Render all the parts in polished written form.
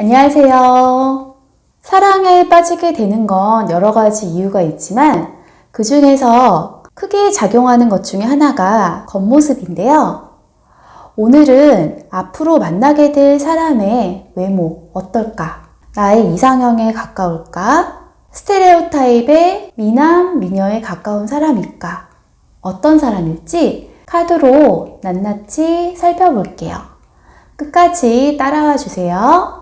안녕하세요. 사랑에 빠지게 되는 건 여러 가지 이유가 있지만 그 중에서 크게 작용하는 것 중에 하나가 겉모습인데요. 오늘은 앞으로 만나게 될 사람의 외모 어떨까? 나의 이상형에 가까울까? 스테레오타입의 미남, 미녀에 가까운 사람일까? 어떤 사람일지 카드로 낱낱이 살펴볼게요. 끝까지 따라와 주세요.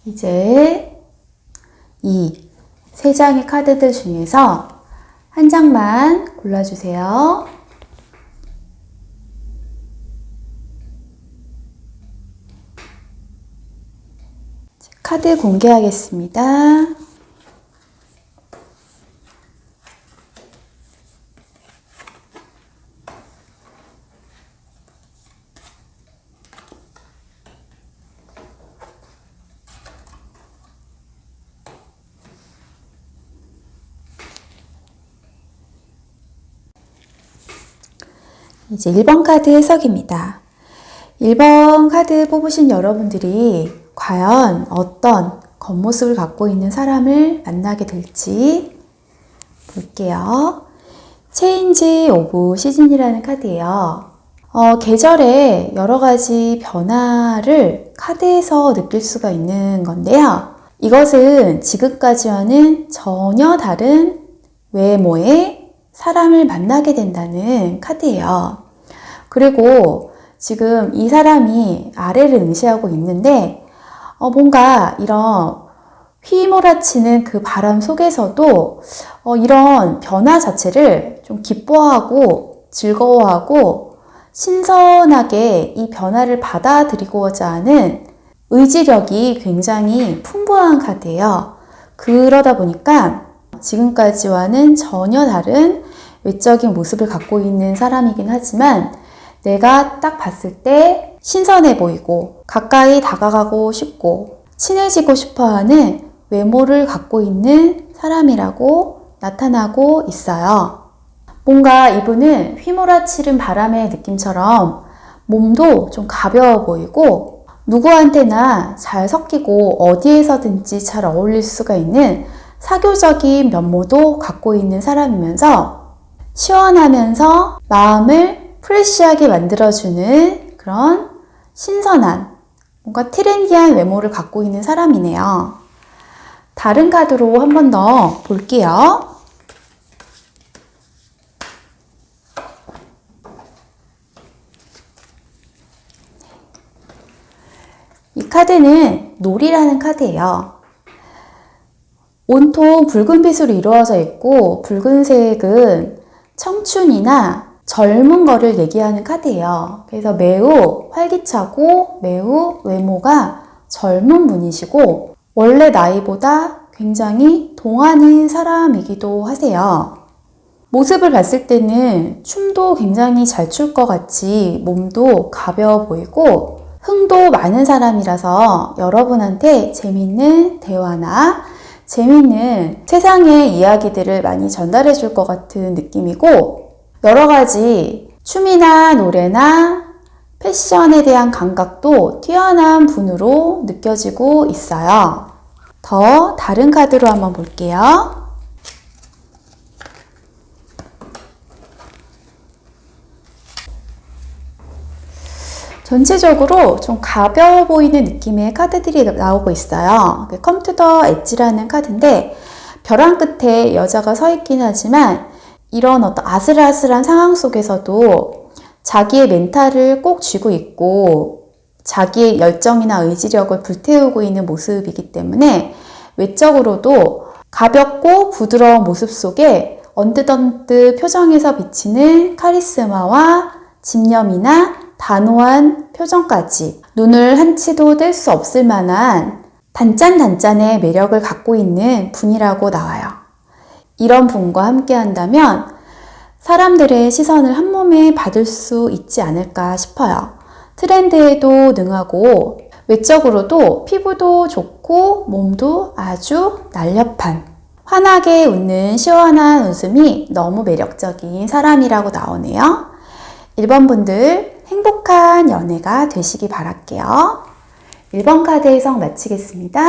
이제 이 세 장의 카드들 중에서 한 장만 골라주세요. 카드 공개하겠습니다. 이제 1번 카드 해석입니다. 1번 카드 뽑으신 여러분들이 과연 어떤 겉모습을 갖고 있는 사람을 만나게 될지 볼게요. 체인지 오브 시즌이라는 카드예요. 계절의 여러 가지 변화를 카드에서 느낄 수가 있는 건데요. 이것은 지금까지와는 전혀 다른 외모의 사람을 만나게 된다는 카드예요. 그리고 지금 이 사람이 아래를 응시하고 있는데 뭔가 이런 휘몰아치는 그 바람 속에서도 이런 변화 자체를 좀 기뻐하고 즐거워하고 신선하게 이 변화를 받아들이고자 하는 의지력이 굉장히 풍부한 카드예요. 그러다 보니까 지금까지와는 전혀 다른 외적인 모습을 갖고 있는 사람이긴 하지만 내가 딱 봤을 때 신선해 보이고 가까이 다가가고 싶고 친해지고 싶어하는 외모를 갖고 있는 사람이라고 나타나고 있어요. 뭔가 이분은 휘몰아치는 바람의 느낌처럼 몸도 좀 가벼워 보이고 누구한테나 잘 섞이고 어디에서든지 잘 어울릴 수가 있는 사교적인 면모도 갖고 있는 사람이면서 시원하면서 마음을 프레시하게 만들어주는 그런 신선한 뭔가 트렌디한 외모를 갖고 있는 사람이네요. 다른 카드로 한 번 더 볼게요. 이 카드는 놀이라는 카드예요. 온통 붉은빛으로 이루어져 있고 붉은색은 청춘이나 젊은 거를 얘기하는 카드예요. 그래서 매우 활기차고 매우 외모가 젊은 분이시고 원래 나이보다 굉장히 동안인 사람이기도 하세요. 모습을 봤을 때는 춤도 굉장히 잘 출 것 같이 몸도 가벼워 보이고 흥도 많은 사람이라서 여러분한테 재밌는 대화나 재미있는 세상의 이야기들을 많이 전달해 줄 것 같은 느낌이고 여러 가지 춤이나 노래나 패션에 대한 감각도 뛰어난 분으로 느껴지고 있어요. 더 다른 카드로 한번 볼게요. 전체적으로 좀 가벼워 보이는 느낌의 카드들이 나오고 있어요. 컴 투 더 엣지라는 카드인데 벼랑 끝에 여자가 서 있긴 하지만 이런 어떤 아슬아슬한 상황 속에서도 자기의 멘탈을 꼭 쥐고 있고 자기의 열정이나 의지력을 불태우고 있는 모습이기 때문에 외적으로도 가볍고 부드러운 모습 속에 언뜻언뜻 표정에서 비치는 카리스마와 집념이나 단호한 표정까지 눈을 한치도 뗄 수 없을 만한 단짠단짠의 매력을 갖고 있는 분이라고 나와요. 이런 분과 함께 한다면 사람들의 시선을 한 몸에 받을 수 있지 않을까 싶어요. 트렌드에도 능하고 외적으로도 피부도 좋고 몸도 아주 날렵한, 환하게 웃는 시원한 웃음이 너무 매력적인 사람이라고 나오네요. 1번 분들 행복한 연애가 되시기 바랄게요. 1번 카드 해석 마치겠습니다.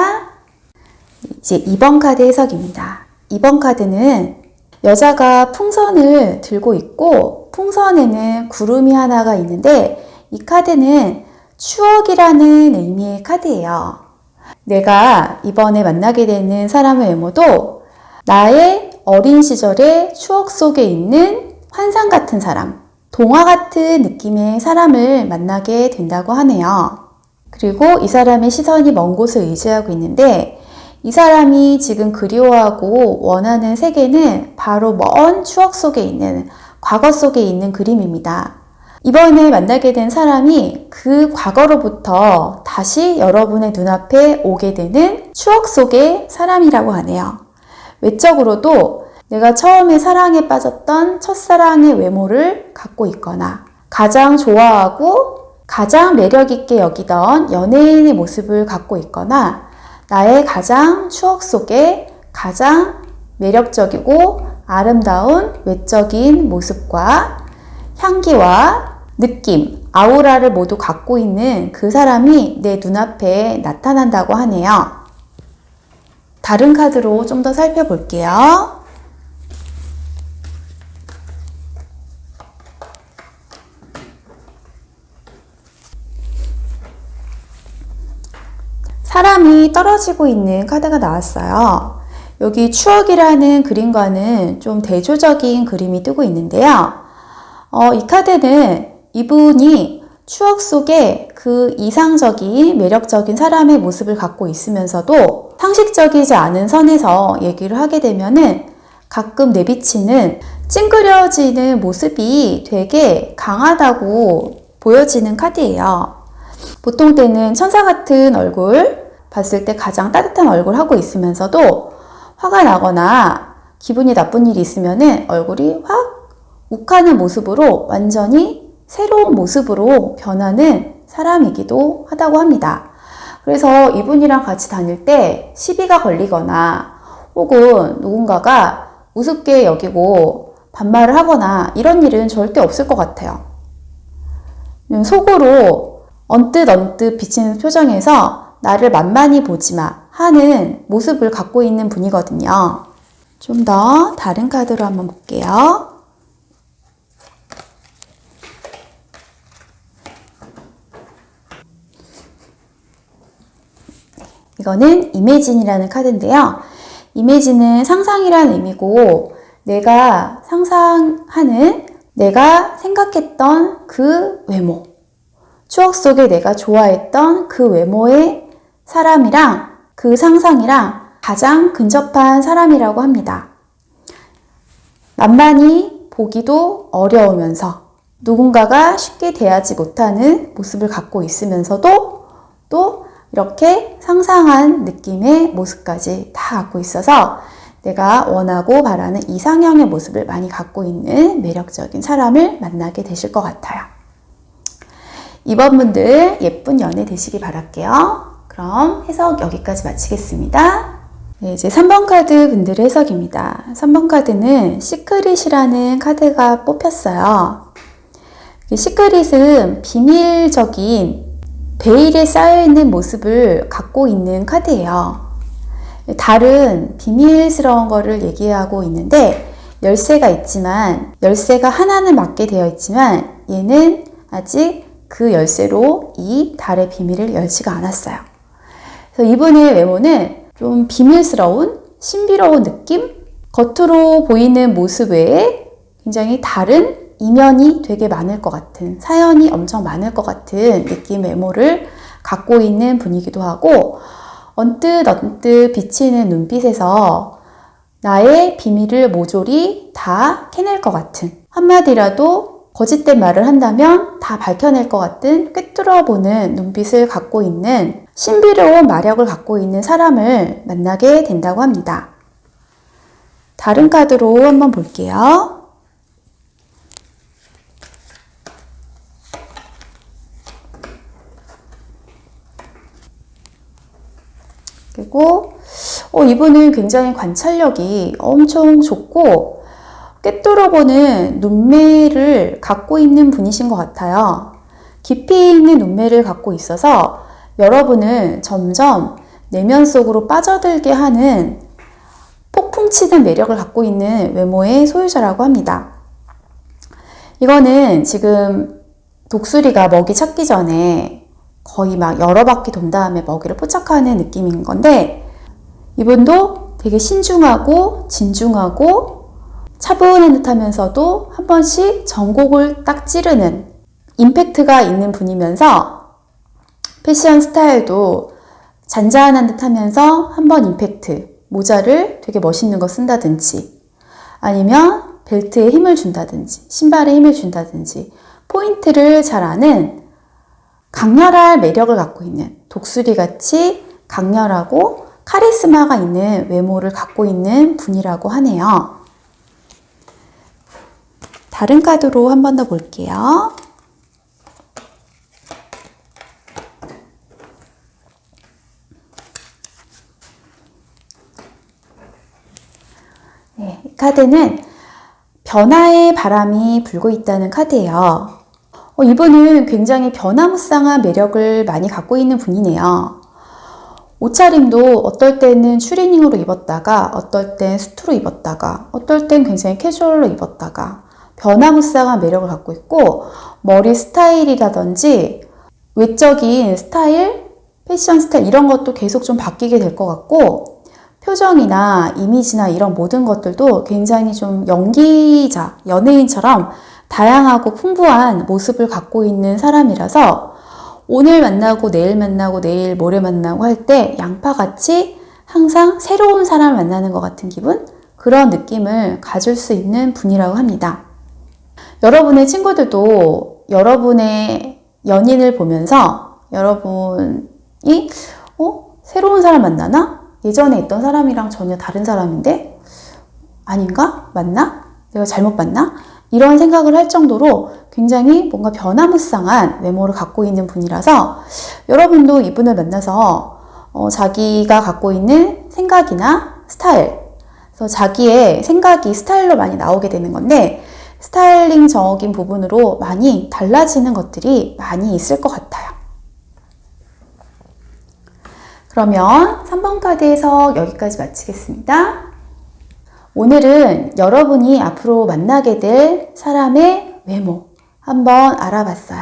이제 2번 카드 해석입니다. 2번 카드는 여자가 풍선을 들고 있고 풍선에는 구름이 하나가 있는데 이 카드는 추억이라는 의미의 카드예요. 내가 이번에 만나게 되는 사람의 외모도 나의 어린 시절의 추억 속에 있는 환상 같은 사람, 동화 같은 느낌의 사람을 만나게 된다고 하네요. 그리고 이 사람의 시선이 먼 곳을 의지하고 있는데 이 사람이 지금 그리워하고 원하는 세계는 바로 먼 추억 속에 있는, 과거 속에 있는 그림입니다. 이번에 만나게 된 사람이 그 과거로부터 다시 여러분의 눈앞에 오게 되는 추억 속의 사람이라고 하네요. 외적으로도 내가 처음에 사랑에 빠졌던 첫사랑의 외모를 갖고 있거나 가장 좋아하고 가장 매력있게 여기던 연예인의 모습을 갖고 있거나 나의 가장 추억 속에 가장 매력적이고 아름다운 외적인 모습과 향기와 느낌, 아우라를 모두 갖고 있는 그 사람이 내 눈앞에 나타난다고 하네요. 다른 카드로 좀 더 살펴볼게요. 사람이 떨어지고 있는 카드가 나왔어요. 여기 추억이라는 그림과는 좀 대조적인 그림이 뜨고 있는데요. 이 카드는 이분이 추억 속에 그 이상적인 매력적인 사람의 모습을 갖고 있으면서도 상식적이지 않은 선에서 얘기를 하게 되면은 가끔 내비치는 찡그려지는 모습이 되게 강하다고 보여지는 카드예요. 보통 때는 천사 같은 얼굴 봤을 때 가장 따뜻한 얼굴 하고 있으면서도 화가 나거나 기분이 나쁜 일이 있으면은 얼굴이 확 욱하는 모습으로 완전히 새로운 모습으로 변하는 사람이기도 하다고 합니다. 그래서 이분이랑 같이 다닐 때 시비가 걸리거나 혹은 누군가가 우습게 여기고 반말을 하거나 이런 일은 절대 없을 것 같아요. 속으로 언뜻 비치는 표정에서 나를 만만히 보지 마 하는 모습을 갖고 있는 분이거든요. 좀 더 다른 카드로 한번 볼게요. 이거는 이매진이라는 카드인데요. 이매진은 상상이라는 의미고 내가 상상하는, 내가 생각했던 그 외모, 추억 속에 내가 좋아했던 그 외모의 사람이랑 그 상상이랑 가장 근접한 사람이라고 합니다. 만만히 보기도 어려우면서 누군가가 쉽게 대하지 못하는 모습을 갖고 있으면서도 또 이렇게 상상한 느낌의 모습까지 다 갖고 있어서 내가 원하고 바라는 이상형의 모습을 많이 갖고 있는 매력적인 사람을 만나게 되실 것 같아요. 이번 분들 예쁜 연애 되시기 바랄게요. 그럼 해석 여기까지 마치겠습니다. 네, 이제 3번 카드 분들의 해석입니다. 3번 카드는 시크릿이라는 카드가 뽑혔어요. 시크릿은 비밀적인 베일에 쌓여있는 모습을 갖고 있는 카드예요. 다른 비밀스러운 거를 얘기하고 있는데 열쇠가 있지만, 열쇠가 하나는 맞게 되어 있지만 얘는 아직 그 열쇠로 이 달의 비밀을 열지가 않았어요. 그래서 이분의 외모는 좀 비밀스러운, 신비로운 느낌? 겉으로 보이는 모습 외에 굉장히 다른 이면이 되게 많을 것 같은, 사연이 엄청 많을 것 같은 느낌 외모를 갖고 있는 분이기도 하고 언뜻 비치는 눈빛에서 나의 비밀을 모조리 다 캐낼 것 같은, 한마디라도 거짓된 말을 한다면 다 밝혀낼 것 같은 꿰뚫어보는 눈빛을 갖고 있는 신비로운 마력을 갖고 있는 사람을 만나게 된다고 합니다. 다른 카드로 한번 볼게요. 그리고 이분은 굉장히 관찰력이 엄청 좋고 꿰뚫어보는 눈매를 갖고 있는 분이신 것 같아요. 깊이 있는 눈매를 갖고 있어서 여러분은 점점 내면 속으로 빠져들게 하는 폭풍치는 매력을 갖고 있는 외모의 소유자라고 합니다. 이거는 지금 독수리가 먹이 찾기 전에 거의 막 여러 바퀴 돈 다음에 먹이를 포착하는 느낌인 건데, 이분도 되게 신중하고 진중하고 차분한 듯 하면서도 한 번씩 전곡을 딱 찌르는 임팩트가 있는 분이면서 패션 스타일도 잔잔한 듯 하면서 한번 임팩트, 모자를 되게 멋있는 거 쓴다든지 아니면 벨트에 힘을 준다든지 신발에 힘을 준다든지 포인트를 잘 아는 강렬한 매력을 갖고 있는, 독수리같이 강렬하고 카리스마가 있는 외모를 갖고 있는 분이라고 하네요. 다른 카드로 한 번 더 볼게요. 네, 이 카드는 변화의 바람이 불고 있다는 카드예요. 이분은 굉장히 변화무쌍한 매력을 많이 갖고 있는 분이네요. 옷차림도 어떨 때는 추리닝으로 입었다가 어떨 땐 수트로 입었다가 어떨 땐 굉장히 캐주얼로 입었다가 변화무쌍한 매력을 갖고 있고, 머리 스타일이라든지 외적인 스타일, 패션 스타일 이런 것도 계속 좀 바뀌게 될 것 같고, 표정이나 이미지나 이런 모든 것들도 굉장히 좀 연기자, 연예인처럼 다양하고 풍부한 모습을 갖고 있는 사람이라서 오늘 만나고 내일 만나고 내일 모레 만나고 할 때 양파같이 항상 새로운 사람을 만나는 것 같은 기분? 그런 느낌을 가질 수 있는 분이라고 합니다. 여러분의 친구들도 여러분의 연인을 보면서 여러분이 새로운 사람 만나나? 예전에 있던 사람이랑 전혀 다른 사람인데? 아닌가? 맞나? 내가 잘못 봤나? 이런 생각을 할 정도로 굉장히 뭔가 변화무쌍한 외모를 갖고 있는 분이라서 여러분도 이분을 만나서 자기가 갖고 있는 생각이나 스타일, 그래서 자기의 생각이 스타일로 많이 나오게 되는 건데, 스타일링적인 부분으로 많이 달라지는 것들이 많이 있을 것 같아요. 그러면 3번 카드에서 여기까지 마치겠습니다. 오늘은 여러분이 앞으로 만나게 될 사람의 외모 한번 알아봤어요.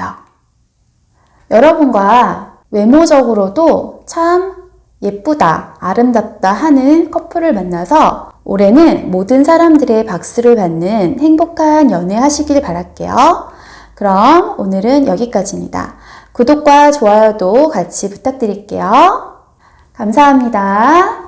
여러분과 외모적으로도 참 예쁘다, 아름답다 하는 커플을 만나서 올해는 모든 사람들의 박수를 받는 행복한 연애 하시길 바랄게요. 그럼 오늘은 여기까지입니다. 구독과 좋아요도 같이 부탁드릴게요. 감사합니다.